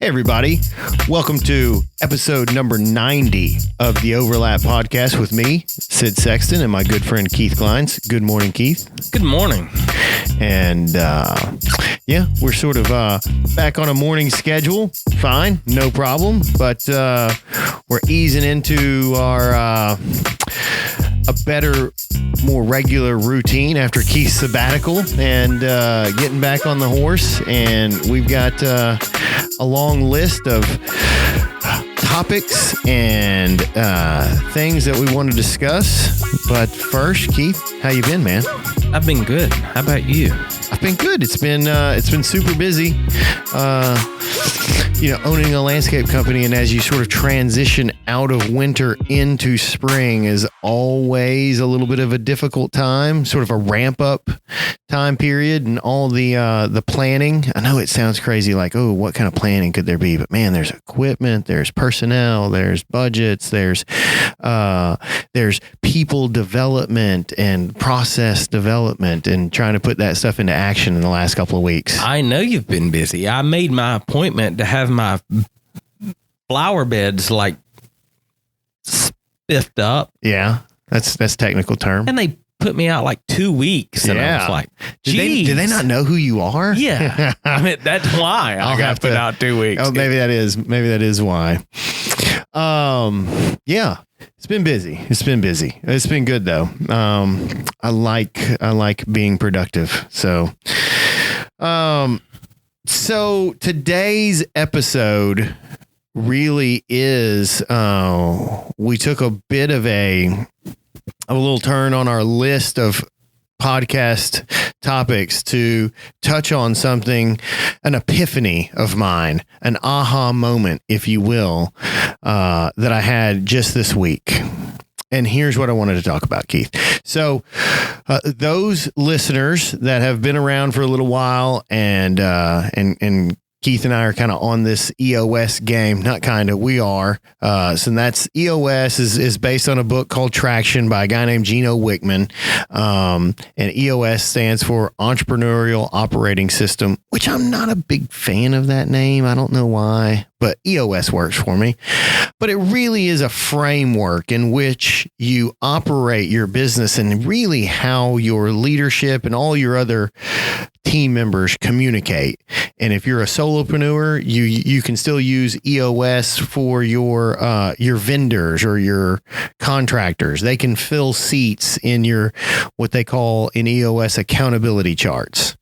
Hey, everybody. Welcome to episode number 90 of the Overlap podcast with me, Sid Sexton, and my good friend Keith Glines. Good morning, Keith. Good morning. And we're sort of back on a morning schedule. Fine, no problem. But we're easing into our a better, more regular routine after Keith's sabbatical and getting back on the horse. And we've got a long list of topics and things that we want to discuss. But first, Keith, how you been, man? I've been good. How about you? I've been good. It's been super busy. Owning a landscape company, and as you sort of transition out of winter into spring is always a little bit of a difficult time, sort of a ramp up time period, and all the planning. I know it sounds crazy, like, oh, what kind of planning could there be? But man, there's equipment, there's personnel, there's budgets, there's people development and process development, and trying to put that stuff into action in the last couple of weeks. I know you've been busy. I made my appointment to have my flower beds like spiffed up. Yeah, that's technical term. And they put me out like 2 weeks. And I was like, did they not know who you are? Yeah. I mean, that's why I got put out 2 weeks. Oh, maybe that is why. Yeah, it's been busy. It's been good though. I like being productive. So today's episode really is, we took a bit of a little turn on our list of podcast topics to touch on something, an epiphany of mine, an aha moment, if you will, that I had just this week. And here's what I wanted to talk about, Keith. So those listeners that have been around for a little while, and Keith and I are kind of on this EOS game, not kind of, we are. So that's EOS is based on a book called Traction by a guy named Gino Wickman. And EOS stands for Entrepreneurial Operating System, which I'm not a big fan of that name. I don't know why, but EOS works for me. But it really is a framework in which you operate your business, and really how your leadership and all your other team members communicate. And if you're a solopreneur, you can still use EOS for your vendors or your contractors. They can fill seats in your, what they call in EOS, accountability charts.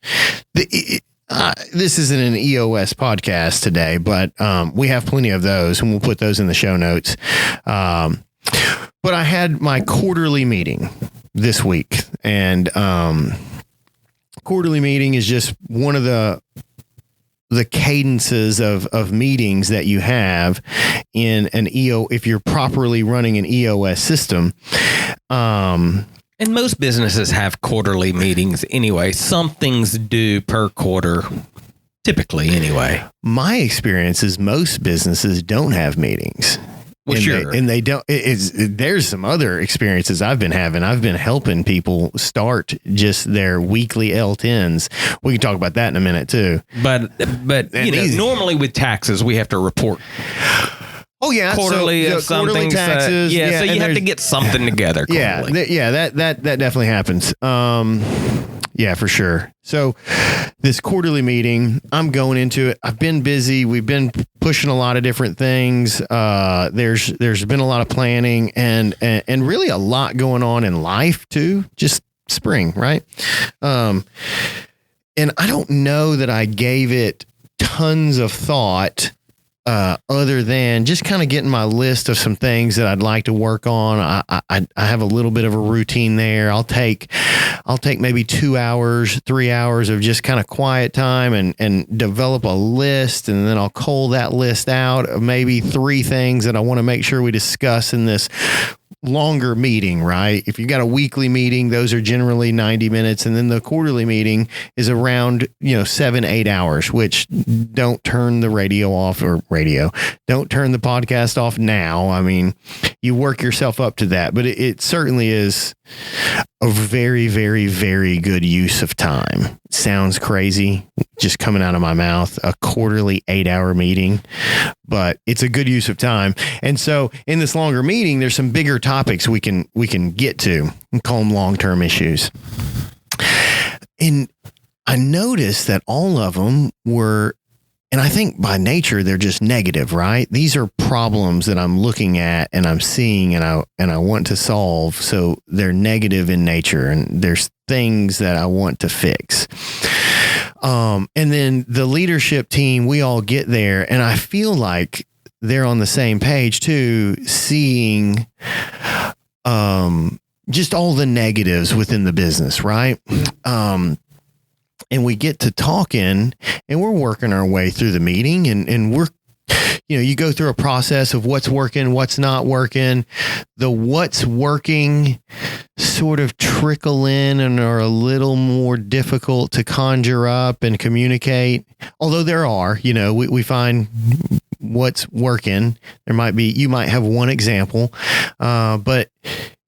This isn't an EOS podcast today, but we have plenty of those, and we'll put those in the show notes. But I had my quarterly meeting this week, and quarterly meeting is just one of the cadences of meetings that you have in an if you're properly running an EOS system. And most businesses have quarterly meetings anyway. Some things do per quarter, typically anyway. My experience is most businesses don't have meetings. Well, sure. They don't. There's some other experiences I've been having. I've been helping people start just their weekly L10s. We can talk about that in a minute too. But normally with taxes, we have to report. Oh yeah, quarterly so something. Quarterly taxes. So you have to get something together. Quarterly. That definitely happens. Yeah, for sure. So this quarterly meeting, I'm going into it. I've been busy. We've been pushing a lot of different things. There's been a lot of planning and really a lot going on in life too. Just spring, right? And I don't know that I gave it tons of thought, other than just kind of getting my list of some things that I'd like to work on. I have a little bit of a routine there. I'll take maybe 2 hours, 3 hours of just kind of quiet time and develop a list. And then I'll cull that list out of maybe 3 things that I want to make sure we discuss in this longer meeting, right? If you got a weekly meeting, those are generally 90 minutes. And then the quarterly meeting is around, 7-8 hours, which don't turn the don't turn the podcast off now. I mean, you work yourself up to that, but it certainly is a very, very, very good use of time. Sounds crazy. just coming out of my mouth, a quarterly 8-hour meeting, but it's a good use of time. And so in this longer meeting, there's some bigger topics we can get to and call them long-term issues. And I noticed that all of them were, and I think by nature, they're just negative, right? These are problems that I'm looking at and I'm seeing and I want to solve. So they're negative in nature, and there's things that I want to fix. And then the leadership team, we all get there, and I feel like they're on the same page too, seeing just all the negatives within the business, right? And we get to talking, and we're working our way through the meeting, and we're, you go through a process of what's working, what's not working. The what's working sort of trickle in and are a little more difficult to conjure up and communicate. Although there are, we find what's working. You might have one example, but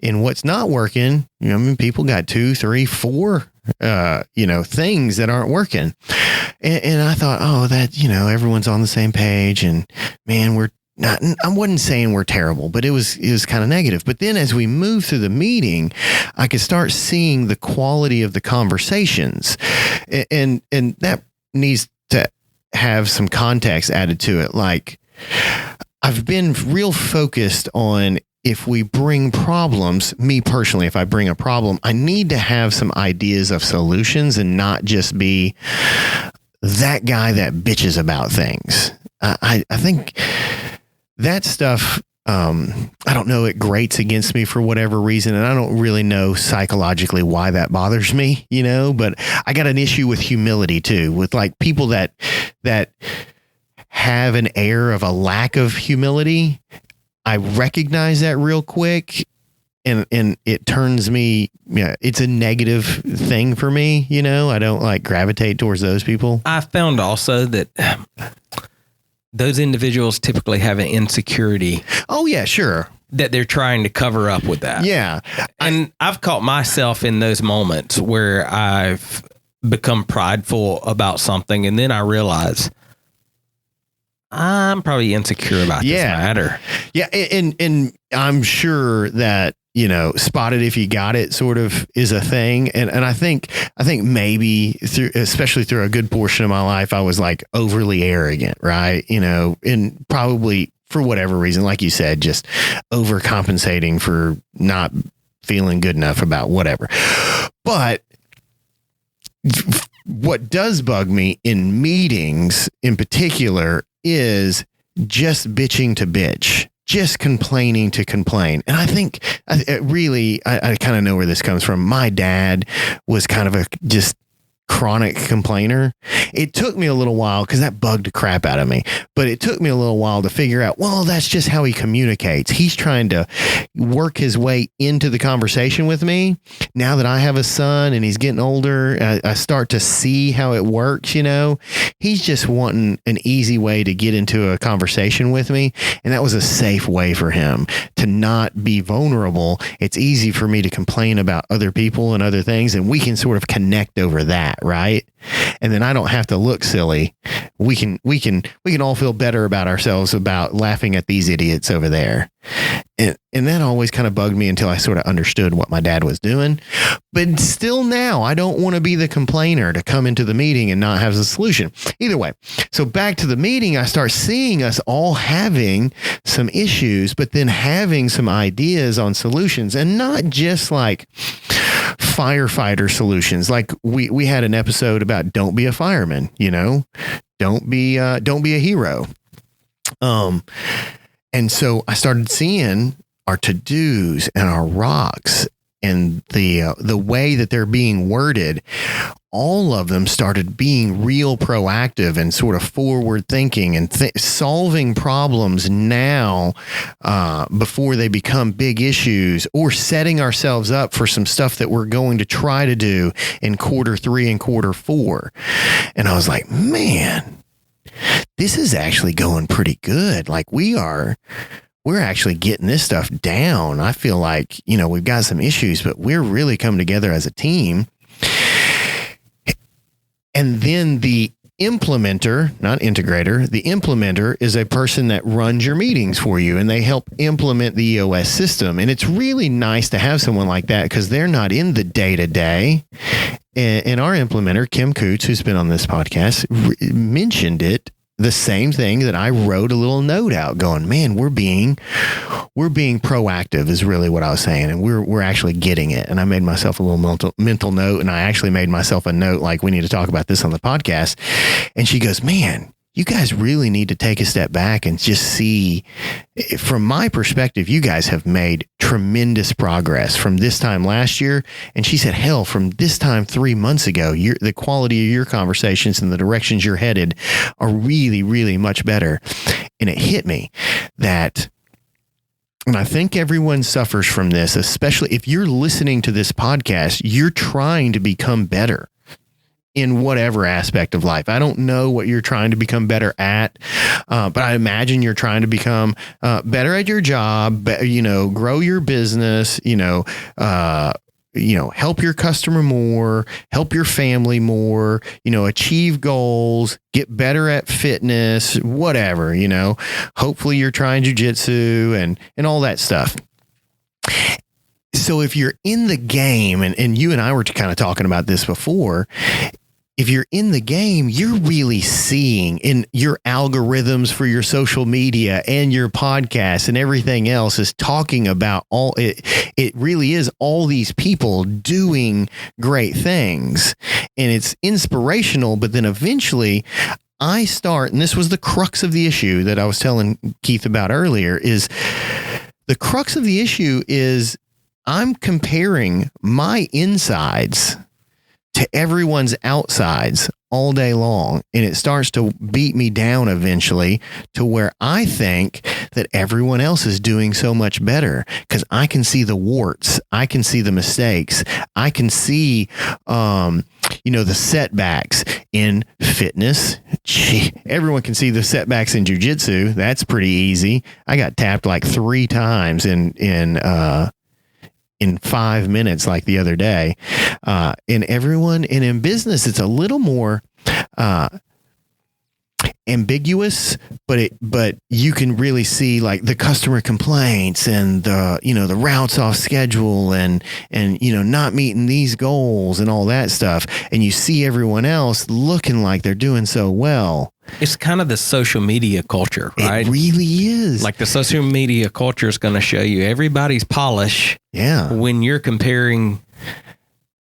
in what's not working, people got 2, 3, 4 things that aren't working. And I thought, everyone's on the same page, and man, we're not, I wasn't saying we're terrible, but it was kind of negative. But then as we move through the meeting, I could start seeing the quality of the conversations, and that needs to have some context added to it. Like, I've been real focused on, if we bring problems, me personally, if I bring a problem, I need to have some ideas of solutions and not just be that guy that bitches about things. I think that stuff, I don't know, it grates against me for whatever reason. And I don't really know psychologically why that bothers me, but I got an issue with humility too, with like people that have an air of a lack of humility. I recognize that real quick, and it turns me, it's a negative thing for me. I don't like gravitate towards those people. I found also that those individuals typically have an insecurity. Oh yeah, sure. That they're trying to cover up with that. Yeah. And I've caught myself in those moments where I've become prideful about something, and then I realize I'm probably insecure about this matter. Yeah. And I'm sure that, spotted if you got it sort of is a thing. And I think maybe especially through a good portion of my life, I was like overly arrogant, right? And probably for whatever reason, like you said, just overcompensating for not feeling good enough about whatever. But what does bug me in meetings in particular is just bitching to bitch, just complaining to complain. And I think I kind of know where this comes from. My dad was kind of a just chronic complainer. It took me a little while, because that bugged the crap out of me, but it took me a little while to figure out, well, that's just how he communicates. He's trying to work his way into the conversation with me. Now that I have a son and he's getting older, I start to see how it works. He's just wanting an easy way to get into a conversation with me. And that was a safe way for him to not be vulnerable. It's easy for me to complain about other people and other things, and we can sort of connect over that. Right. And then I don't have to look silly. We can all feel better about ourselves about laughing at these idiots over there. And that always kind of bugged me until I sort of understood what my dad was doing. But still now, I don't want to be the complainer to come into the meeting and not have a solution. Either way. So back to the meeting, I start seeing us all having some issues, but then having some ideas on solutions, and not just like firefighter solutions. Like we had an episode about don't be a fireman, don't be a hero. And so I started seeing our to-dos and our rocks and the way that they're being worded. All of them started being real proactive and sort of forward thinking and solving problems now before they become big issues, or setting ourselves up for some stuff that we're going to try to do in quarter 3 and quarter 4. And I was like, man, this is actually going pretty good. Like we're actually getting this stuff down. I feel like, we've got some issues, but we're really coming together as a team. And then the implementer, not integrator, the implementer is a person that runs your meetings for you, and they help implement the EOS system. And it's really nice to have someone like that because they're not in the day-to-day. And our implementer, Kim Coots, who's been on this podcast, mentioned it. The same thing that I wrote a little note out going, man, we're being proactive is really what I was saying. And we're actually getting it. And I made myself a little mental note, and I actually made myself a note like, we need to talk about this on the podcast. And she goes, man, you guys really need to take a step back and just see, from my perspective, you guys have made tremendous progress from this time last year. And she said, hell, from this time 3 months ago, the quality of your conversations and the directions you're headed are really, really much better. And it hit me that, and I think everyone suffers from this, especially if you're listening to this podcast, you're trying to become better in whatever aspect of life. I don't know what you're trying to become better at, but I imagine you're trying to become better at your job, grow your business, help your customer more, help your family more, achieve goals, get better at fitness, whatever, hopefully you're trying jujitsu and all that stuff. So if you're in the game, and you and I were kind of talking about this before, if you're in the game, you're really seeing in your algorithms for your social media and your podcast and everything else is talking about all it. It really is all these people doing great things, and it's inspirational. But then eventually I start, and this was the crux of the issue that I was telling Keith about earlier, is the crux of the issue is I'm comparing my insides to everyone's outsides all day long. And it starts to beat me down eventually to where I think that everyone else is doing so much better because I can see the warts. I can see the mistakes. I can see, the setbacks in fitness. Gee, everyone can see the setbacks in jujitsu. That's pretty easy. I got tapped like 3 times in 5 minutes, like the other day. In business, it's a little more ambiguous, but you can really see like the customer complaints and the routes off schedule and not meeting these goals and all that stuff. And you see everyone else looking like they're doing so well. It's kind of the social media culture, right? It really is. Like the social media culture is going to show you everybody's polish. Yeah. When you're comparing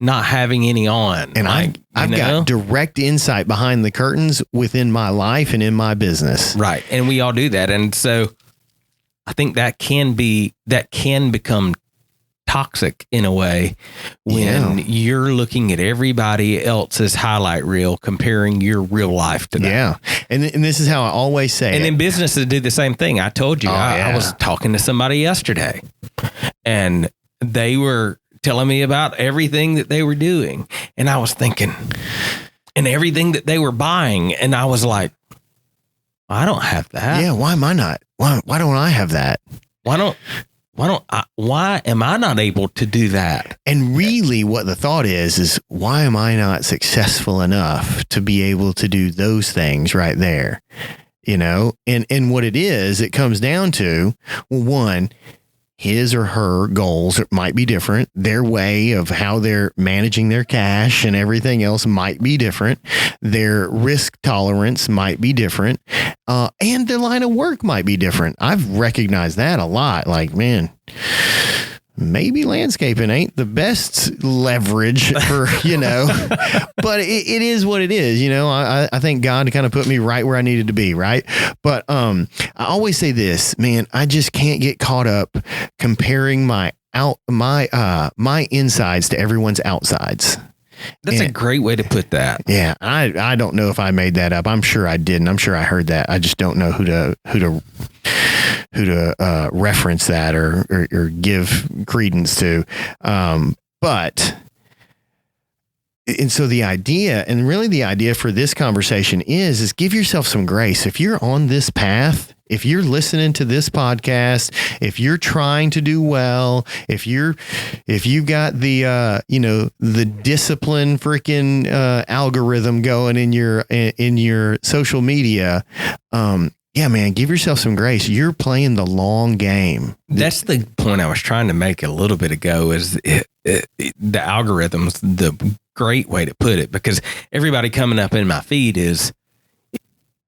not having any on. And I've got direct insight behind the curtains within my life and in my business. Right. And we all do that. And so I think that can become toxic in a way when you're looking at everybody else's highlight reel, comparing your real life to that. Yeah. And this is how I always say and in businesses do the same thing. I told you, I was talking to somebody yesterday and they were telling me about everything that they were doing. And I was thinking, and everything that they were buying. And I was like, I don't have that. Yeah. Why am I not? Why don't I have that? Why am I not able to do that? And really what the thought is why am I not successful enough to be able to do those things right there? And what it comes down to, well, one, his or her goals might be different. Their way of how they're managing their cash and everything else might be different. Their risk tolerance might be different. And their line of work might be different. I've recognized that a lot. Like, man, maybe landscaping ain't the best leverage for, but it is what it is. I think God kind of put me right where I needed to be. Right. But, I always say this, man, I just can't get caught up comparing my insides to everyone's outsides. That's a great way to put that. Yeah. I don't know if I made that up. I'm sure I didn't. I'm sure I heard that. I just don't know who to reference that or give credence to. And so the idea for this conversation is give yourself some grace. If you're on this path if you're listening to this podcast, if you're trying to do well, if you've got the, the discipline freaking algorithm going in your social media, yeah, man, give yourself some grace. You're playing the long game. That's the point I was trying to make a little bit ago, is the algorithm's the great way to put it, because everybody coming up in my feed is,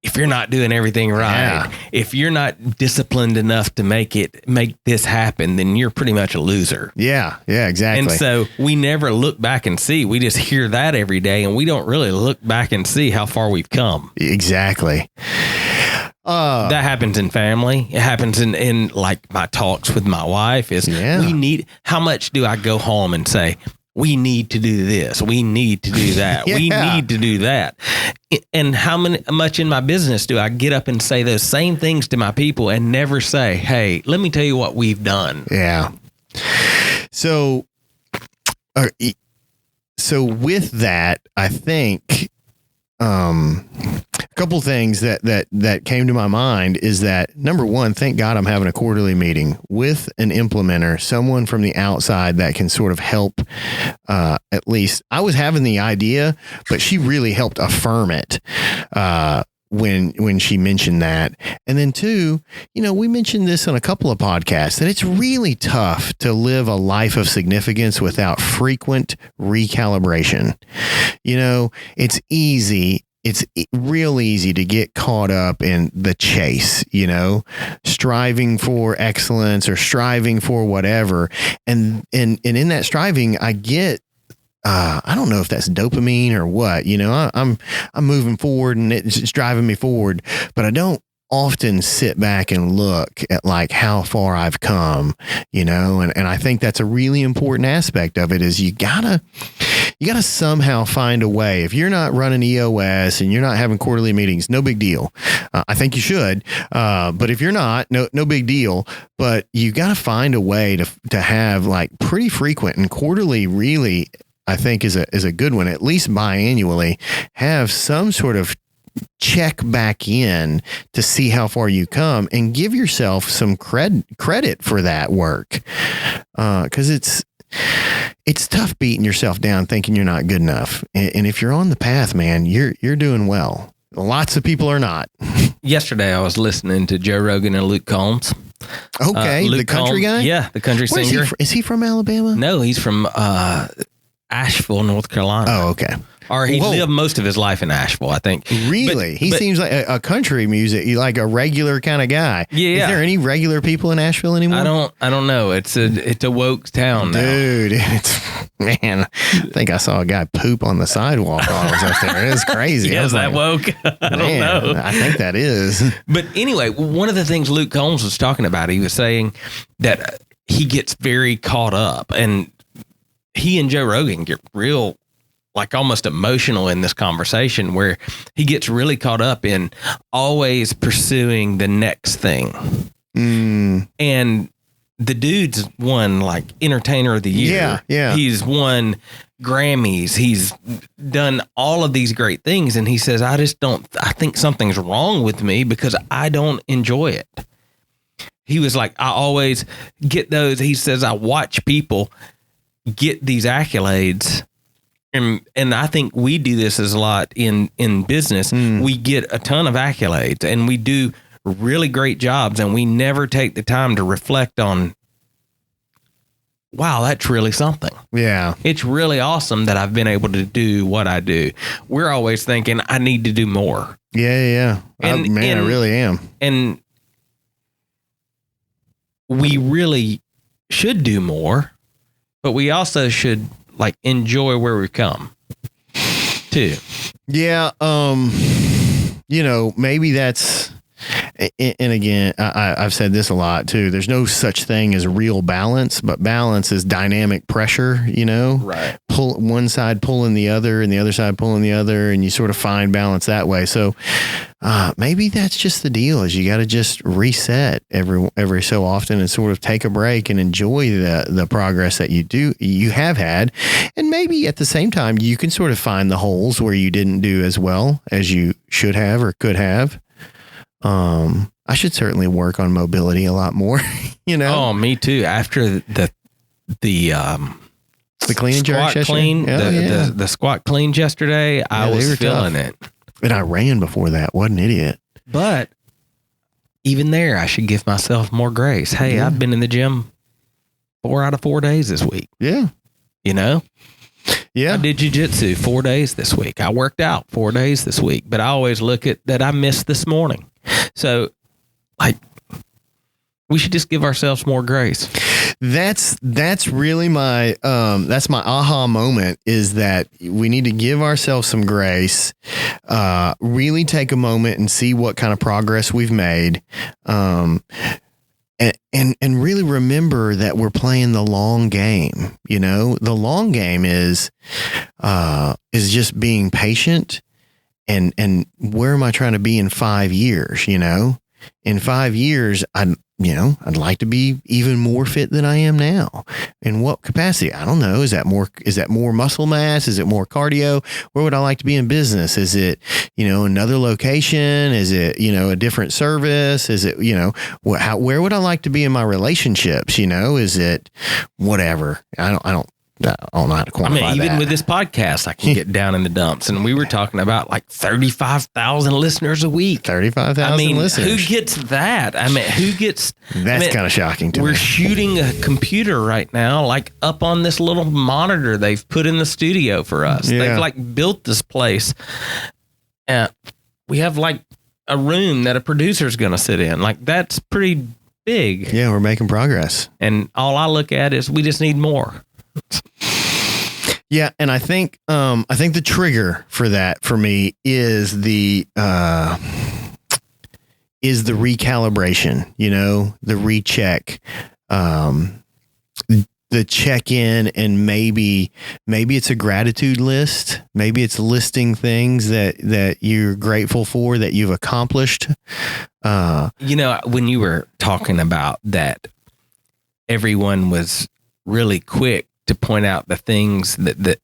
if you're not doing everything right, if you're not disciplined enough to make this happen, then you're pretty much a loser. Yeah, exactly. And so we never look back and see. We just hear that every day, and we don't really look back and see how far we've come. Exactly. That happens in family. It happens in like my talks with my wife is, how much do I go home and say, we need to do this, we need to do that, we need to do that. And how much in my business do I get up and say those same things to my people and never say, hey, let me tell you what we've done. Yeah. So with that, I think, a couple things that came to my mind is that, number one, thank God I'm having a quarterly meeting with an implementer, someone from the outside that can sort of help. At least I was having the idea, but she really helped affirm it. When she mentioned that. And then two, we mentioned this on a couple of podcasts, that it's really tough to live a life of significance without frequent recalibration. It's easy. It's real easy to get caught up in the chase, striving for excellence or striving for whatever. And in that striving, I get, I don't know if that's dopamine or what, I'm moving forward and it's driving me forward, but I don't often sit back and look at like how far I've come, and I think that's a really important aspect of it, is you gotta somehow find a way. If you're not running EOS and you're not having quarterly meetings, no big deal. I think you should. But if you're not, no big deal, but you got to find a way to have like pretty frequent, and quarterly really, I think is a good one, at least biannually, have some sort of check back in to see how far you come and give yourself some credit for that work. 'Cause it's tough beating yourself down thinking you're not good enough. And if you're on the path, man, you're doing well. Lots of people are not. Yesterday, I was listening to Joe Rogan and Luke Combs. Okay. Luke the country Combs, guy? Yeah. The country singer. Is he from Alabama? No, he's from, Asheville, North Carolina. Oh, okay. Or he lived most of his life in Asheville, I think. Really? He seems like a country music, like a regular kind of guy. Yeah. Is there any regular people in Asheville anymore? I don't know. It's a woke town now. Dude, man, I think I saw a guy poop on the sidewalk while I was up there. It was crazy. Yeah, is that woke? I don't know. I think that is. But anyway, one of the things Luke Combs was talking about, he was saying that he gets very caught up, and he and Joe Rogan get real, like almost emotional in this conversation, where he gets really caught up in always pursuing the next thing. And the dude's won like Entertainer of the Year. Yeah. He's won Grammys. He's done all of these great things. And he says, I think something's wrong with me because I don't enjoy it. He was like, I always get those. He says, I watch people get these accolades. And I think we do this as a lot in business. We get a ton of accolades and we do really great jobs, and we never take the time to reflect on, wow, that's really something. Yeah. It's really awesome that I've been able to do what I do. We're always thinking I need to do more. Yeah. I really am. And we really should do more, but we also should like enjoy where we've come too. Yeah. Maybe that's, and again, I've said this a lot too. There's no such thing as real balance, but balance is dynamic pressure, right? Pull one side, pulling the other, and the other side pulling the other, and you sort of find balance that way. So maybe that's just the deal, is you got to just reset every so often and sort of take a break and enjoy the progress that you have had. And maybe at the same time, you can sort of find the holes where you didn't do as well as you should have or could have. I should certainly work on mobility a lot more, you know? Oh, me too. After the clean and jerk clean, the squat cleans yesterday, I was feeling it. And I ran before that. What an idiot. But even there, I should give myself more grace. Hey, I've been in the gym 4 out of 4 days this week. Yeah. You know? Yeah. I did jiu-jitsu 4 days this week. I worked out 4 days this week, but I always look at that I missed this morning. So, like, we should just give ourselves more grace. That's really my that's my aha moment, is that we need to give ourselves some grace, really take a moment and see what kind of progress we've made, and really remember that we're playing the long game. You know, the long game is just being patient, and where am I trying to be in 5 years? You know, in 5 years, I'd like to be even more fit than I am now. In what capacity? I don't know. Is that more muscle mass? Is it more cardio? Where would I like to be in business? Is it, another location? Is it, a different service? Is it, where would I like to be in my relationships? Is it whatever? I don't know how to quantify that. Even with this podcast, I can get down in the dumps. And we were talking about like 35,000 listeners a week. 35,000 listeners. Who gets that? That's kind of shocking to me. We're shooting a computer right now, like up on this little monitor they've put in the studio for us. Yeah. They've like built this place. We have like a room that a producer's going to sit in. Like, that's pretty big. Yeah, we're making progress. And all I look at is we just need more. Yeah, and I think the trigger for that for me is the recalibration, the recheck, the check-in, and maybe it's a gratitude list. Maybe it's listing things that you're grateful for, that you've accomplished. When you were talking about that, everyone was really quick to point out the things that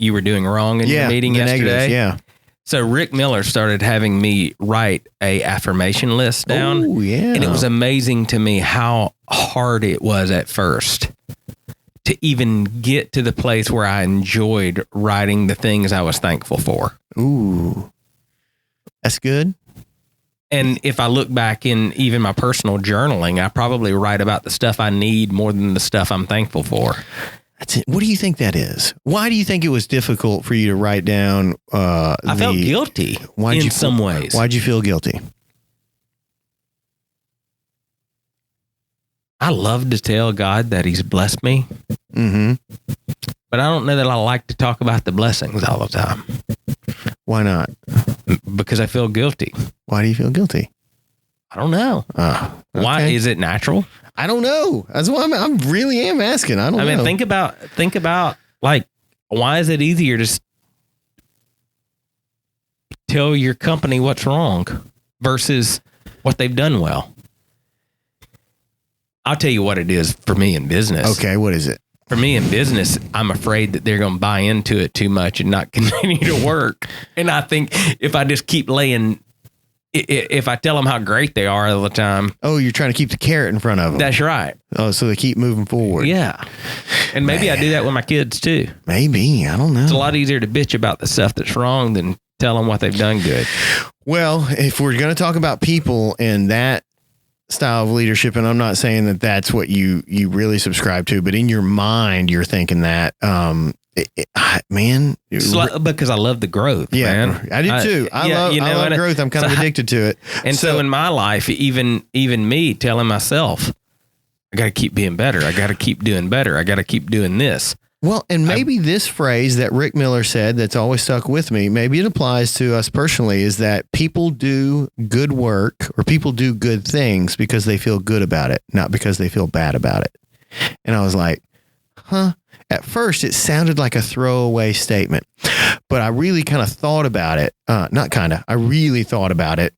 you were doing wrong in your meeting yesterday. Negatives, So Rick Miller started having me write a affirmation list down. Oh, yeah. And it was amazing to me how hard it was at first to even get to the place where I enjoyed writing the things I was thankful for. Ooh, that's good. And if I look back in even my personal journaling, I probably write about the stuff I need more than the stuff I'm thankful for. That's it. What do you think that is? Why do you think it was difficult for you to write down? I felt guilty in some ways. Why'd you feel guilty? I love to tell God that he's blessed me. Mm-hmm. But I don't know that I like to talk about the blessings all the time. Why not? Because I feel guilty. Why do you feel guilty? I don't know. Okay. Why is it natural? I don't know. That's why I really am asking. I don't know. Think about like, why is it easier to tell your company what's wrong versus what they've done well? I'll tell you what it is for me in business. Okay, what is it? For me in business, I'm afraid that they're going to buy into it too much and not continue to work. And I think if I just keep if I tell them how great they are all the time. Oh, you're trying to keep the carrot in front of them. That's right. Oh, so they keep moving forward. Yeah. And maybe I do that with my kids too. Maybe. I don't know. It's a lot easier to bitch about the stuff that's wrong than tell them what they've done good. Well, if we're going to talk about people and that style of leadership, and I'm not saying that that's what you really subscribe to, but in your mind, you're thinking that, man, because I love the growth. Yeah, man. I do too. I love growth. I'm kind of addicted to it. And so in my life, even me telling myself, I got to keep being better. I got to keep doing better. I got to keep doing this. Well, and maybe this phrase that Rick Miller said that's always stuck with me, maybe it applies to us personally, is that people do good work or people do good things because they feel good about it, not because they feel bad about it. And I was like, huh? At first, it sounded like a throwaway statement, but I really kind of thought about it. I really thought about it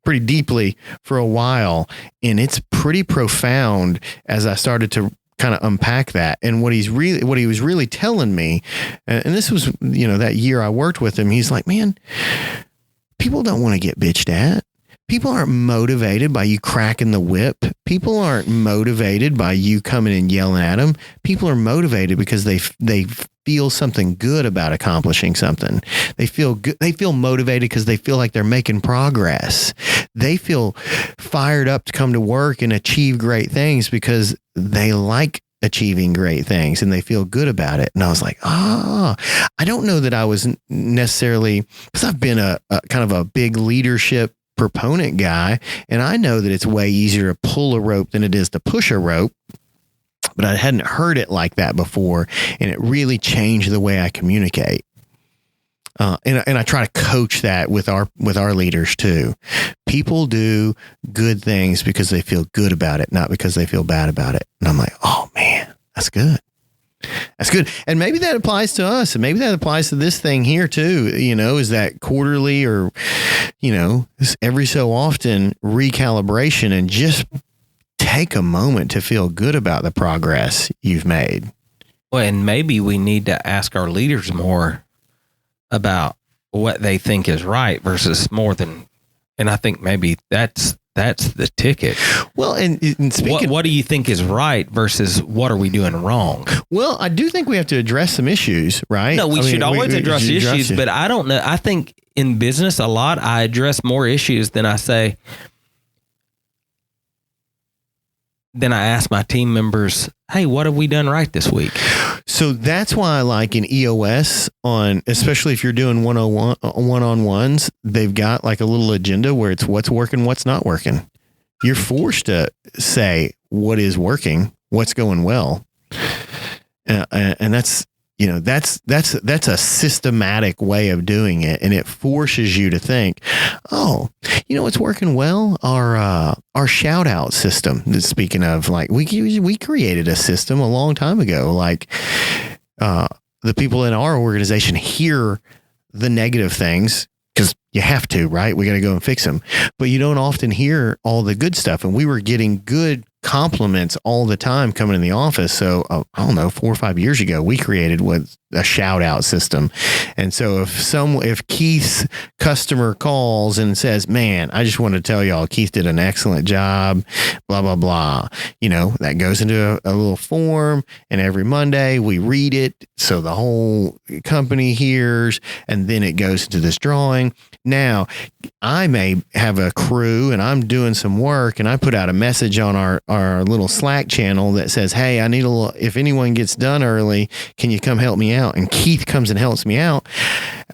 pretty deeply for a while. And it's pretty profound as I started to kind of unpack that. And what he was really telling me, and this was, that year I worked with him, he's like, man, people don't want to get bitched at. People aren't motivated by you cracking the whip. People aren't motivated by you coming and yelling at them. People are motivated because they feel something good about accomplishing something. They feel good. They feel motivated because they feel like they're making progress. They feel fired up to come to work and achieve great things because they like achieving great things and they feel good about it. And I was like, I don't know that I was necessarily, because I've been a kind of a big leadership proponent guy, and I know that it's way easier to pull a rope than it is to push a rope, but I hadn't heard it like that before, and it really changed the way I communicate. And I try to coach that with our leaders too. People do good things because they feel good about it, not because they feel bad about it. And I'm like, oh man, that's good. That's good. And maybe that applies to us, and maybe that applies to this thing here too, is that quarterly or, every so often recalibration, and just take a moment to feel good about the progress you've made. Well, and maybe we need to ask our leaders more about what they think is right versus more than, and I think maybe that's the ticket. Well, and speaking, what do you think is right versus what are we doing wrong? Well, I do think we have to address some issues, right? No, we should always address issues, but I don't know. I think in business a lot, I address more issues than I ask my team members, hey, what have we done right this week? So that's why I like in EOS especially if you're doing one-on-ones, they've got like a little agenda where it's what's working, what's not working. You're forced to say what is working, what's going well. And that's a systematic way of doing it. And it forces you to think, what's working well? Our shout out system. Speaking of, like, we created a system a long time ago. Like, the people in our organization hear the negative things because you have to, right? We got to go and fix them, but you don't often hear all the good stuff. And we were getting good compliments all the time coming in the office. So I don't know, 4 or 5 years ago, we created a shout out system. And so if Keith's customer calls and says, man, I just want to tell y'all, Keith did an excellent job, blah, blah, blah. That goes into a little form, and every Monday we read it. So the whole company hears, and then it goes into this drawing. Now, I may have a crew and I'm doing some work, and I put out a message on our little Slack channel that says, hey, I need if anyone gets done early, can you come help me out? And Keith comes and helps me out.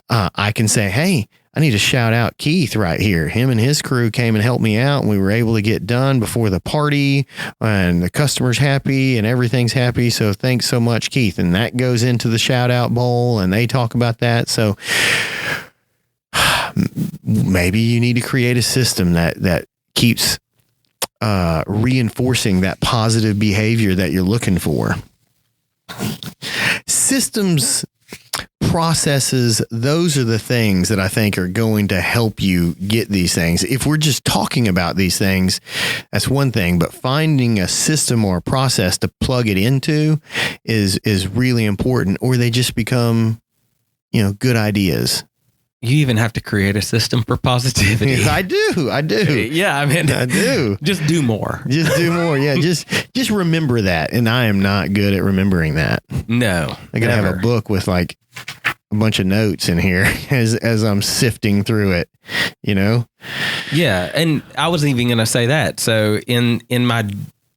I can say, hey, I need to shout out Keith right here. Him and his crew came and helped me out, and we were able to get done before the party, and the customer's happy and everything's happy. So thanks so much, Keith. And that goes into the shout out bowl, and they talk about that. So maybe you need to create a system that keeps reinforcing that positive behavior that you're looking for. Systems, processes, those are the things that I think are going to help you get these things. If we're just talking about these things, that's one thing, but finding a system or a process to plug it into is really important, or they just become, good ideas. You even have to create a system for positivity. I do. Yeah, I do. Just do more. Just do more. Yeah, just remember that. And I am not good at remembering that. No, I gotta have a book with like a bunch of notes in here as I'm sifting through it. Yeah, and I was even gonna say that. So in my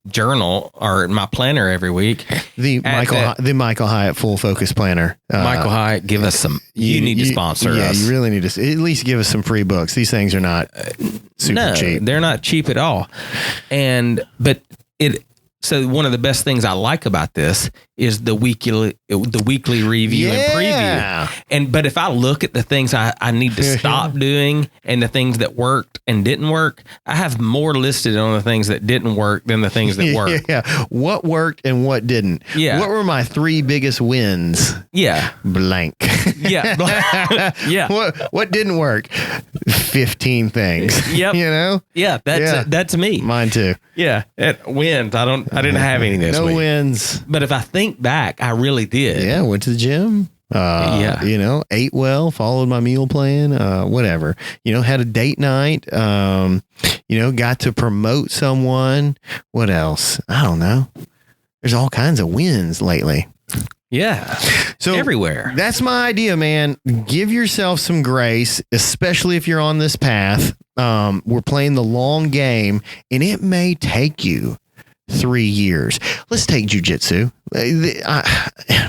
journal or my planner every week, the Michael Hyatt Full Focus Planner. Michael Hyatt, give us some. You need to sponsor us. Yeah, you really need to at least give us some free books. These things are not super cheap. They're not cheap at all. So one of the best things I like about this is the weekly review and preview. But if I look at the things I need to stop doing and the things that worked and didn't work, I have more listed on the things that didn't work than the things that worked. Yeah. What worked and what didn't. Yeah. What were my 3 biggest wins? Yeah. Blank. Yeah. Yeah. What didn't work? 15 things. Yep. Yeah. That's me. Mine too. Yeah. Wins. I didn't have any this week. No wins. But if I think back, I really did. Yeah. Went to the gym. Ate well, followed my meal plan, whatever, had a date night, got to promote someone. What else? I don't know. There's all kinds of wins lately. Yeah. So everywhere. That's my idea, man. Give yourself some grace, especially if you're on this path. We're playing the long game, and it may take you 3 years. Let's take jujitsu.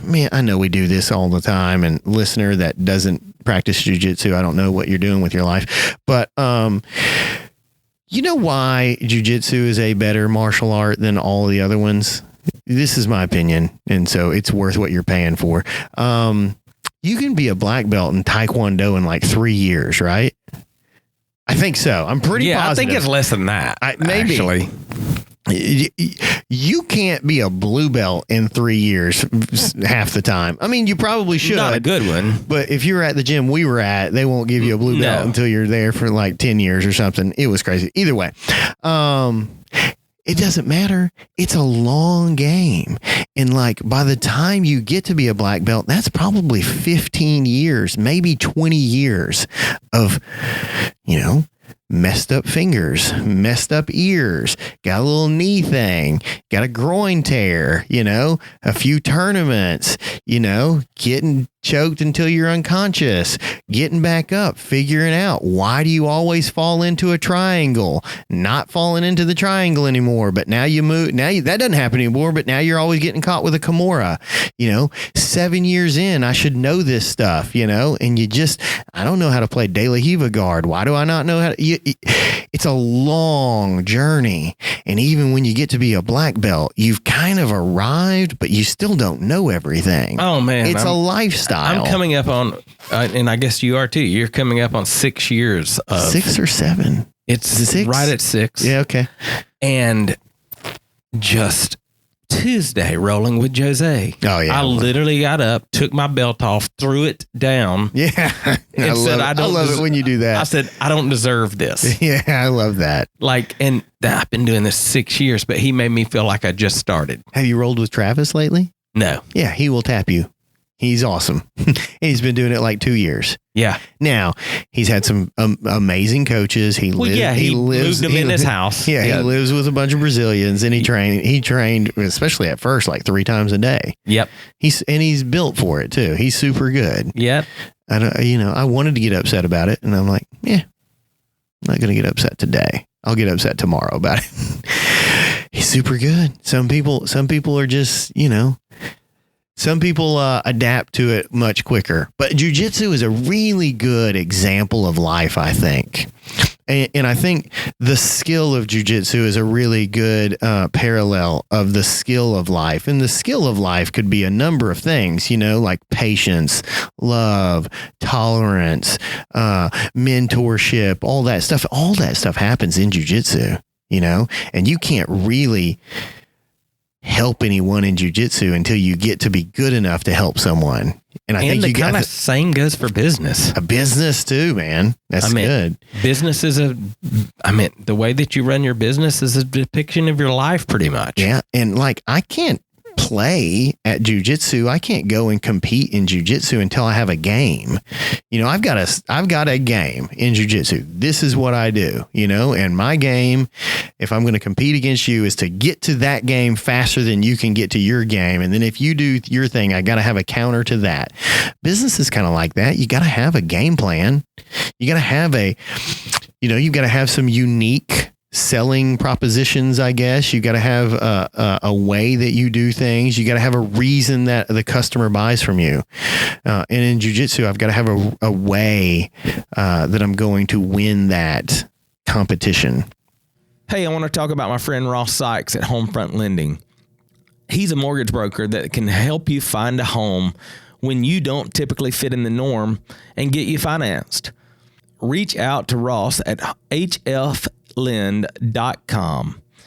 Man, I know we do this all the time, and listener that doesn't practice jujitsu, I don't know what you're doing with your life, but you know why jujitsu is a better martial art than all the other ones? This is my opinion, and so it's worth what you're paying for. You can be a black belt in Taekwondo in like 3 years, right? I think so. I'm pretty positive. I think it's less than that. Maybe. Actually. You can't be a blue belt in 3 years half the time. I mean, you probably should. Not a good one. But if you were at the gym we were at, they won't give you a blue belt until you're there for like 10 years or something. It was crazy. Either way, it doesn't matter. It's a long game. And like by the time you get to be a black belt, that's probably 15 years, maybe 20 years of, messed up fingers, messed up ears, got a little knee thing, got a groin tear, a few tournaments, getting choked until you're unconscious, getting back up, figuring out why do you always fall into a triangle, not falling into the triangle anymore, but now you move, that doesn't happen anymore, but now you're always getting caught with a Kimura, 7 years in, I should know this stuff, and I don't know how to play De La Riva guard. Why do I not know how to, it's a long journey. And even when you get to be a black belt, you've kind of arrived, but you still don't know everything. Oh man. It's a lifestyle. I'm coming up on, and I guess you are too. You're coming up on 6 years of 6 or 7. It's 6? Right at 6. Yeah. Okay. And just Tuesday rolling with Jose. Oh yeah. I literally got up, took my belt off, threw it down. Yeah. And I love it when you do that. I said, I don't deserve this. Yeah. I love that. And I've been doing this 6 years, but he made me feel like I just started. Have you rolled with Travis lately? No. Yeah. He will tap you. He's awesome. And he's been doing it like 2 years. Yeah. Now he's had some amazing coaches. He lives moved him in his house. Yeah, he lives with a bunch of Brazilians, and he trained, especially at first, like 3 times a day. Yep. He's built for it too. He's super good. Yep. I wanted to get upset about it, and I'm like, I'm not going to get upset today. I'll get upset tomorrow about it. He's super good. Some people are just, some people adapt to it much quicker, but jujitsu is a really good example of life, I think. And I think the skill of jujitsu is a really good parallel of the skill of life. And the skill of life could be a number of things, like patience, love, tolerance, mentorship, all that stuff. All that stuff happens in jujitsu, and you can't really help anyone in jujitsu until you get to be good enough to help someone. And I think the kind of same goes for business. A business too, man. That's good. Business is the way that you run your business is a depiction of your life pretty much. Yeah. And I can't play at jujitsu. I can't go and compete in jujitsu until I have a game. I've got a game in jujitsu. This is what I do, and my game, if I'm going to compete against you, is to get to that game faster than you can get to your game. And then if you do your thing, I got to have a counter to that. Business is kind of like that. You got to have a game plan. You got to have you've got to have some unique selling propositions, I guess. You got to have a way that you do things. You got to have a reason that the customer buys from you. And in jiu-jitsu, I've got to have a way that I'm going to win that competition. Hey, I want to talk about my friend Ross Sykes at Homefront Lending. He's a mortgage broker that can help you find a home when you don't typically fit in the norm and get you financed. Reach out to Ross at hflend.com.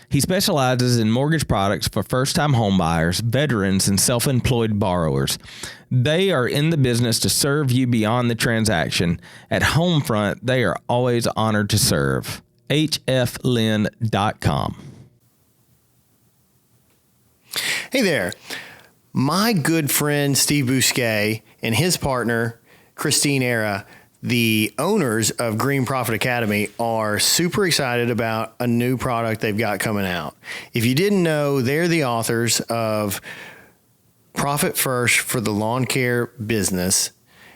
He specializes in mortgage products for first-time homebuyers, veterans, and self-employed borrowers. They are in the business to serve you beyond the transaction. At Homefront, they are always honored to serve. hflend.com. Hey there. my good friend Steve Bousquet and his partner, Christine Era, the owners of Green Profit Academy, are super excited about a new product they've got coming out. If you didn't know, they're the authors of Profit First for the Lawn Care Business.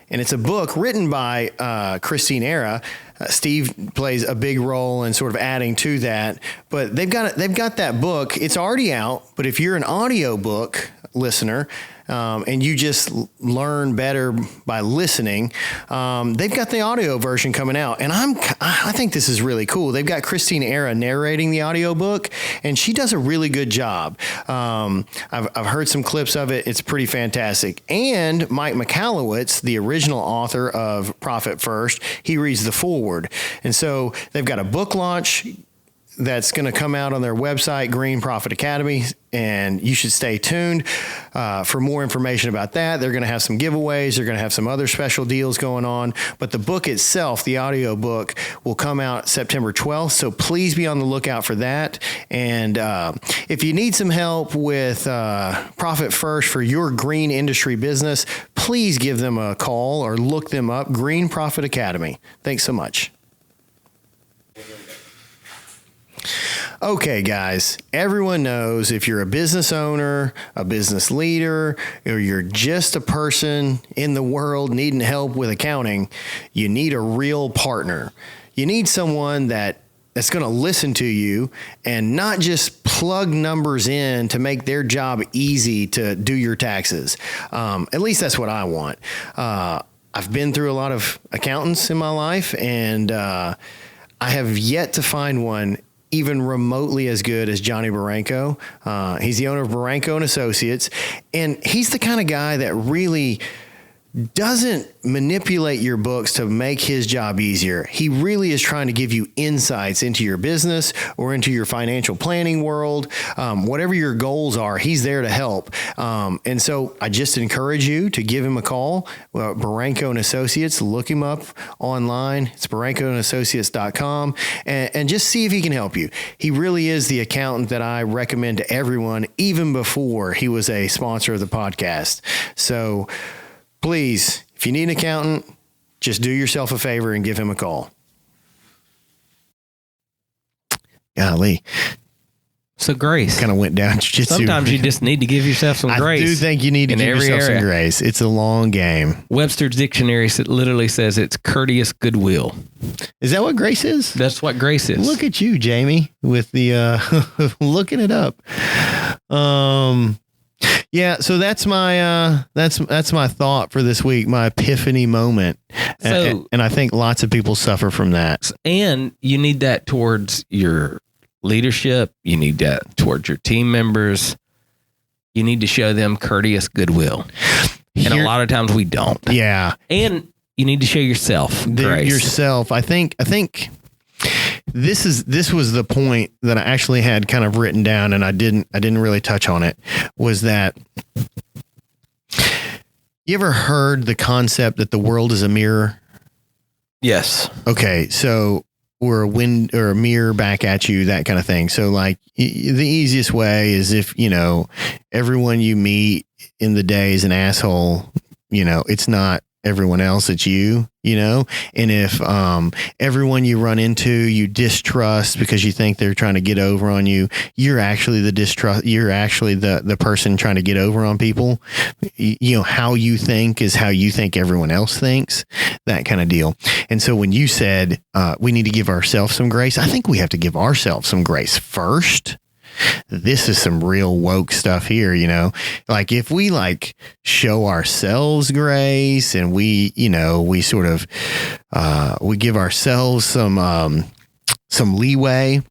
And it's a book written by Christine Era. Steve plays a big role in sort of adding to that. But they've got that book. It's already out. But if you're an audiobook listener, and you just learn better by listening, they've got the audio version coming out. And I think this is really cool. They've got Christine Era narrating the audiobook, and she does a really good job. I've heard some clips of it. It's pretty fantastic. And Mike Michalowicz, the original author of Profit First, he reads the foreword. And so they've got a book launch that's going to come out on their website, Green Profit Academy, and you should stay tuned for more information about that. They're going to have some giveaways. They're going to have some other special deals going on. But the book itself, the audio book, will come out September 12th, so please be on the lookout for that. And if you need some help with Profit First for your green industry business, please give them a call or look them up, Green Profit Academy. Thanks so much. Okay, guys, everyone knows if you're a business owner, a business leader, or you're just a person in the world needing help with accounting, you need a real partner. You need someone that's going to listen to you and not just plug numbers in to make their job easy to do your taxes. At least that's what I want. I've been through a lot of accountants in my life, and I have yet to find one even remotely as good as Johnny Baranco. He's the owner of Baranco and Associates, and he's the kind of guy that really doesn't manipulate your books to make his job easier. He really is trying to give you insights into your business or into your financial planning world. Whatever your goals are, he's there to help. And so I just encourage you to give him a call. Baranco and Associates, look him up online. It's barancoandassociates.com, and just see if he can help you. He really is the accountant that I recommend to everyone, even before he was a sponsor of the podcast. So please, if you need an accountant, just do yourself a favor and give him a call. Golly. So grace. Kind of went down jiu-jitsu. Sometimes you just need to give yourself some grace. I do think you need to give yourself some grace. It's a long game. Webster's dictionary literally says it's courteous goodwill. Is that what grace is? That's what grace is. Look at you, Jamie, with the looking it up. Yeah, so that's my thought for this week, my epiphany moment. So, and I think lots of people suffer from that. And you need that towards your leadership. You need that towards your team members. You need to show them courteous goodwill. And a lot of times we don't. Yeah. And you need to show yourself grace. Yourself. I think this was the point that I actually had kind of written down, and I didn't really touch on it, was that you ever heard the concept that the world is a mirror? Yes. Okay. So, or a wind or a mirror back at you, that kind of thing. So like the easiest way is if, everyone you meet in the day is an asshole, it's not everyone else, it's you, and if everyone you run into you distrust because you think they're trying to get over on you, you're actually the person trying to get over on people. How you think is how you think everyone else thinks, that kind of deal. And so when you said we need to give ourselves some grace, I think we have to give ourselves some grace first. This is some real woke stuff here, like if we show ourselves grace and we sort of, we give ourselves some leeway,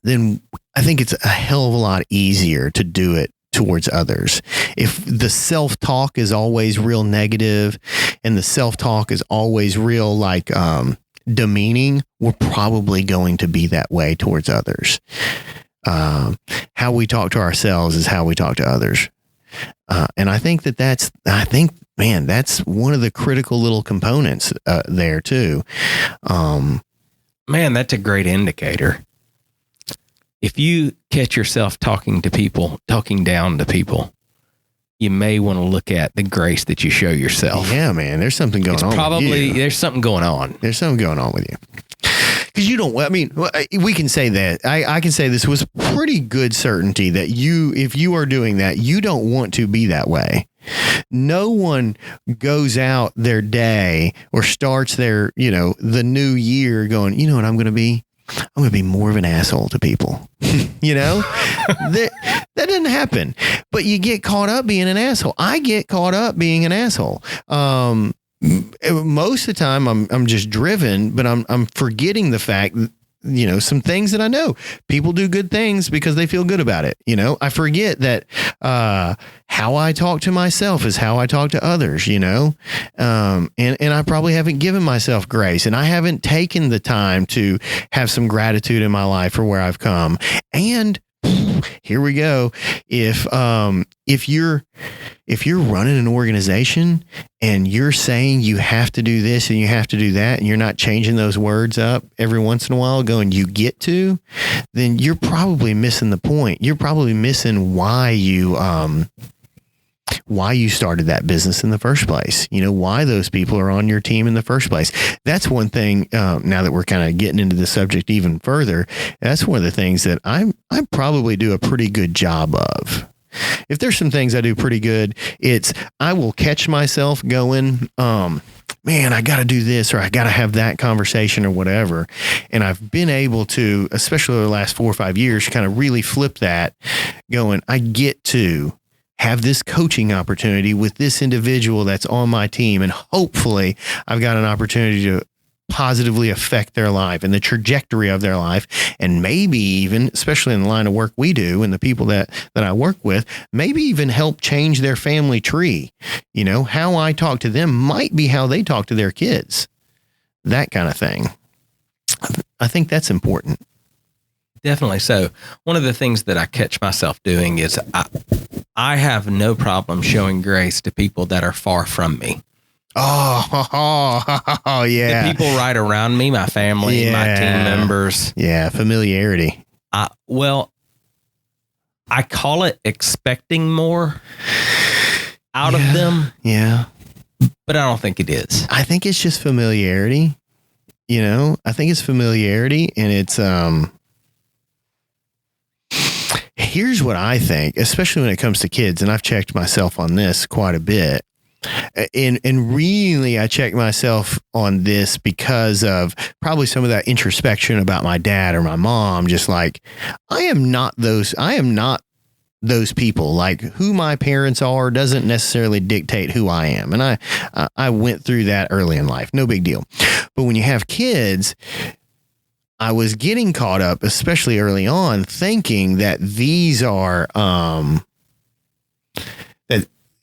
then I think it's a hell of a lot easier to do it towards others. If the self-talk is always real negative and the self-talk is always real, demeaning, we're probably going to be that way towards others. How we talk to ourselves is how we talk to others. And I think that's one of the critical little components there too. Man, that's a great indicator. If you catch yourself talking down to people, you may want to look at the grace that you show yourself. Yeah, man. There's something going on. Probably there's something going on. There's something going on with you. Because you don't, I mean, we can say that. I can say this with pretty good certainty that if you are doing that, you don't want to be that way. No one goes out their day or starts their, the new year going, you know what I'm going to be? I'm going to be more of an asshole to people. That doesn't happen. But you get caught up being an asshole. I get caught up being an asshole. Most of the time I'm just driven, but I'm forgetting the fact that, some things that I know people do good things because they feel good about it. I forget that, how I talk to myself is how I talk to others, and I probably haven't given myself grace, and I haven't taken the time to have some gratitude in my life for where I've come. And here we go. If you're running an organization and you're saying you have to do this and you have to do that, and you're not changing those words up every once in a while going, you get to, then you're probably missing the point. You're probably missing why you started that business in the first place, why those people are on your team in the first place. That's one thing. Now that we're kind of getting into the subject even further, that's one of the things that I probably do a pretty good job of. If there's some things I do pretty good, I will catch myself going, man, I got to do this, or I got to have that conversation or whatever. And I've been able to, especially the last 4 or 5 years, kind of really flip that going, I get to have this coaching opportunity with this individual that's on my team. And hopefully I've got an opportunity to positively affect their life and the trajectory of their life. And maybe even, especially in the line of work we do and the people that I work with, maybe even help change their family tree. How I talk to them might be how they talk to their kids, that kind of thing. I think that's important. Definitely. So one of the things that I catch myself doing is I have no problem showing grace to people that are far from me. Oh, yeah. The people right around me, my family, my team members. Yeah. Familiarity. I call it expecting more out of them. Yeah. But I don't think it is. I think it's just familiarity. I think it's familiarity, and it's, here's what I think, especially when it comes to kids, and I've checked myself on this quite a bit. And really, I checked myself on this because of probably some of that introspection about my dad or my mom. Just like, I am not those people. Like, who my parents are doesn't necessarily dictate who I am. And I went through that early in life. No big deal. But when you have kids, I was getting caught up, especially early on, thinking that these are,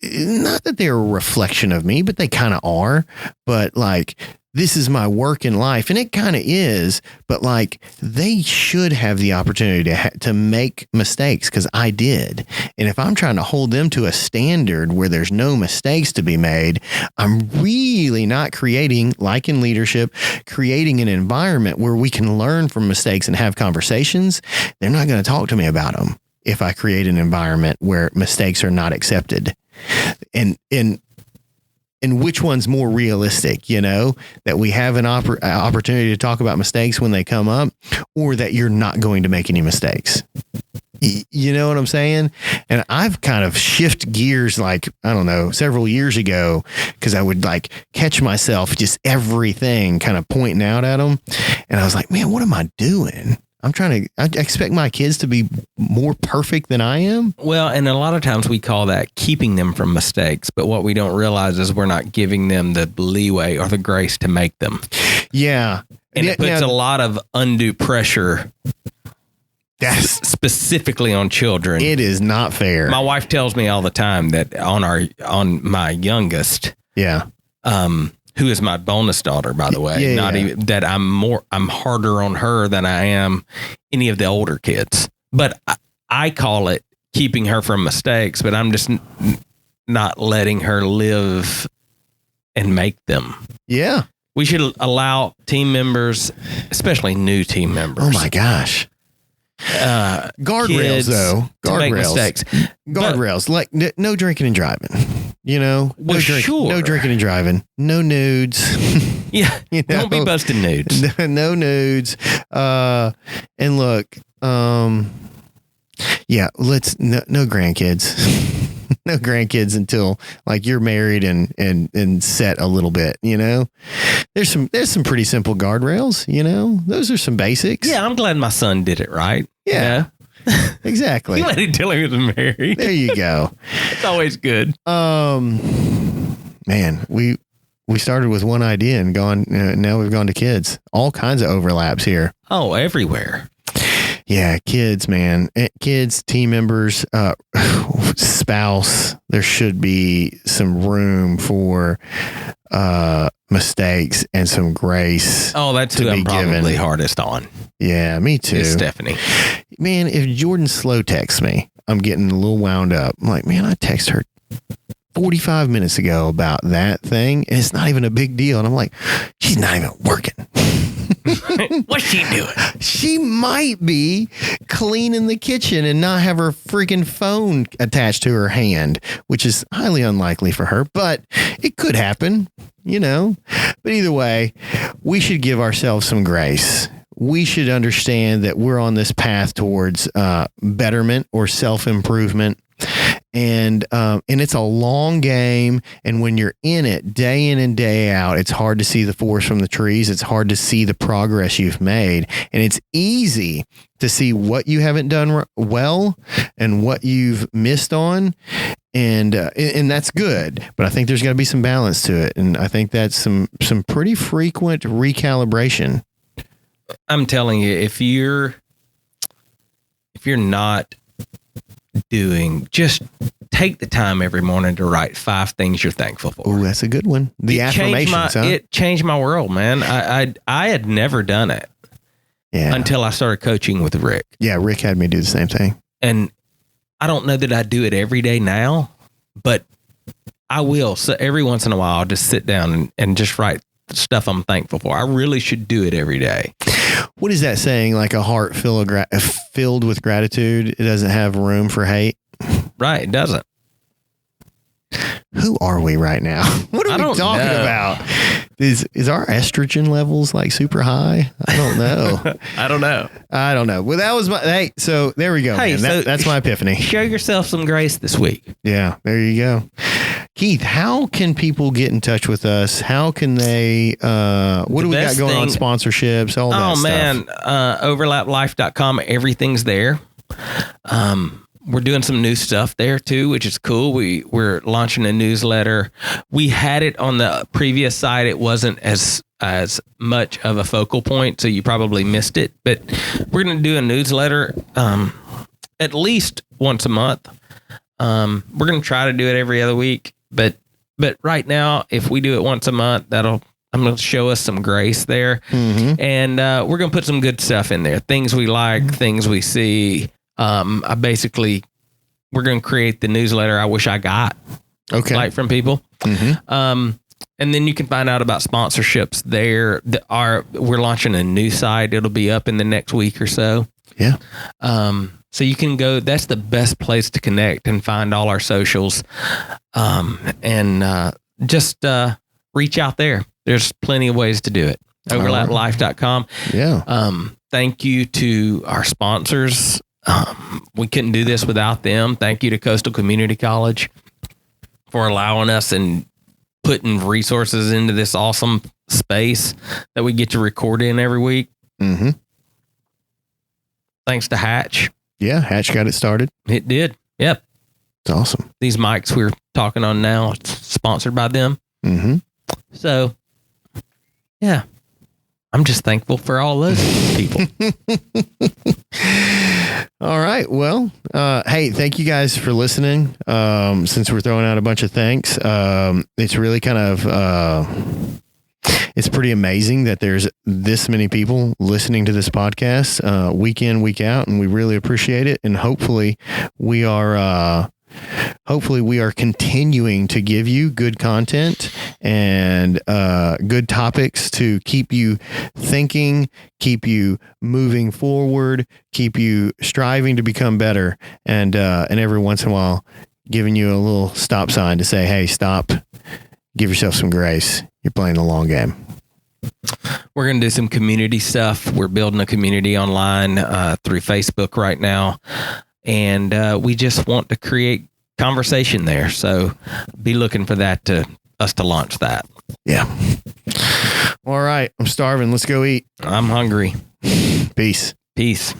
not that they're a reflection of me, but they kind of are. But like, this is my work in life, and it kind of is. But like, they should have the opportunity to make mistakes, because I did. And if I'm trying to hold them to a standard where there's no mistakes to be made, I'm really not creating, like in leadership, creating an environment where we can learn from mistakes and have conversations. They're not going to talk to me about them if I create an environment where mistakes are not accepted. And which one's more realistic, that we have an opportunity to talk about mistakes when they come up, or that you're not going to make any mistakes. You know what I'm saying? And I've kind of shifted gears, like, I don't know, several years ago, because I would like catch myself just everything kind of pointing out at them. And I was like, man, what am I doing? I expect my kids to be more perfect than I am. Well, and a lot of times we call that keeping them from mistakes, but what we don't realize is we're not giving them the leeway or the grace to make them. Yeah. And it puts a lot of undue pressure specifically on children. It is not fair. My wife tells me all the time that on my youngest, who is my bonus daughter, by the way, even that I'm harder on her than I am any of the older kids. But I call it keeping her from mistakes, but I'm just not letting her live and make them. Yeah. We should allow team members, especially new team members. Oh my gosh. Guardrails, though. Guardrails. Guardrails. Like no drinking and driving. You know, no drinking and driving. No nudes. Yeah. You know? Don't be busting nudes. No nudes. And look, yeah, no grandkids. No grandkids until like you're married and set a little bit, you know. There's some pretty simple guardrails, you know. Those are some basics. Yeah, I'm glad my son did it right. Yeah. Exactly. He waited until he was married. There you go. It's always good. Man, we started with one idea and gone. Now we've gone to kids. All kinds of overlaps here. Oh, everywhere. Yeah, kids, man. Kids, team members, spouse. There should be some room for mistakes and some grace. Oh, that's who I'm probably hardest on. Yeah, me too. It's Stephanie. Man, if Jordan slow texts me, I'm getting a little wound up. I'm like, man, I text her 45 minutes ago about that thing, and it's not even a big deal. And I'm like, she's not even working. What's she doing? She might be cleaning the kitchen and not have her freaking phone attached to her hand, which is highly unlikely for her, but it could happen, you know. But either way, we should give ourselves some grace. We should understand that we're on this path towards betterment or self-improvement. And it's a long game. And when you're in it day in and day out, it's hard to see the forest from the trees. It's hard to see the progress you've made. And it's easy to see what you haven't done well and what you've missed on. And that's good. But I think there's got to be some balance to it. And I think that's some pretty frequent recalibration. I'm telling you, if you're not doing, just take the time every morning to write 5 things you're thankful for. Oh, that's a good one. The affirmations, It changed my world, man. I had never done it until I started coaching with Rick. Yeah, Rick had me do the same thing. And I don't know that I do it every day now, but I will. So every once in a while, I'll just sit down and just write stuff I'm thankful for. I really should do it every day. What is that saying? Like a heart filled with gratitude, it doesn't have room for hate. Right, it doesn't. Who are we right now? What are we talking about? Is our estrogen levels like super high? I don't know. I don't know. Well, that was my, so there we go. Hey, man. That's my epiphany. Show yourself some grace this week. Yeah, there you go. Keith, how can people get in touch with us? How can they, what do we got going on? Sponsorships, all that stuff. Oh man, overlaplife.com. Everything's there. We're doing some new stuff there too, which is cool. We're launching a newsletter. We had it on the previous site. It wasn't as much of a focal point, so you probably missed it. But we're going to do a newsletter at least once a month. We're going to try to do it every other week, but right now, if we do it once a month, I'm going to show us some grace there, and we're going to put some good stuff in there. Things we like, things we see. We're going to create the newsletter I wish I got, like from people. And then you can find out about sponsorships there. We're launching a new site. It'll be up in the next week or so. Yeah. So you can go, that's the best place to connect and find all our socials. And just reach out there. There's plenty of ways to do it. Overlaplife.com. Yeah. Thank you to our sponsors. We couldn't do this without them. Thank you to Coastal Community College for allowing us and putting resources into this awesome space that we get to record in every week. Thanks to Hatch. Yeah, Hatch got it started. It did. Yep. It's awesome. These mics we're talking on now, it's sponsored by them. So, yeah. I'm just thankful for all those people. All right. Well, hey, thank you guys for listening. Since we're throwing out a bunch of thanks, it's really kind of, it's pretty amazing that there's this many people listening to this podcast week in, week out, and we really appreciate it. And hopefully we are continuing to give you good content and good topics to keep you thinking, keep you moving forward, keep you striving to become better, and every once in a while giving you a little stop sign to say, hey, stop, give yourself some grace. You're playing the long game. We're going to do some community stuff. We're building a community online through Facebook right now. And we just want to create conversation there. So be looking for that us to launch that. Yeah. All right. I'm starving. Let's go eat. I'm hungry. Peace. Peace.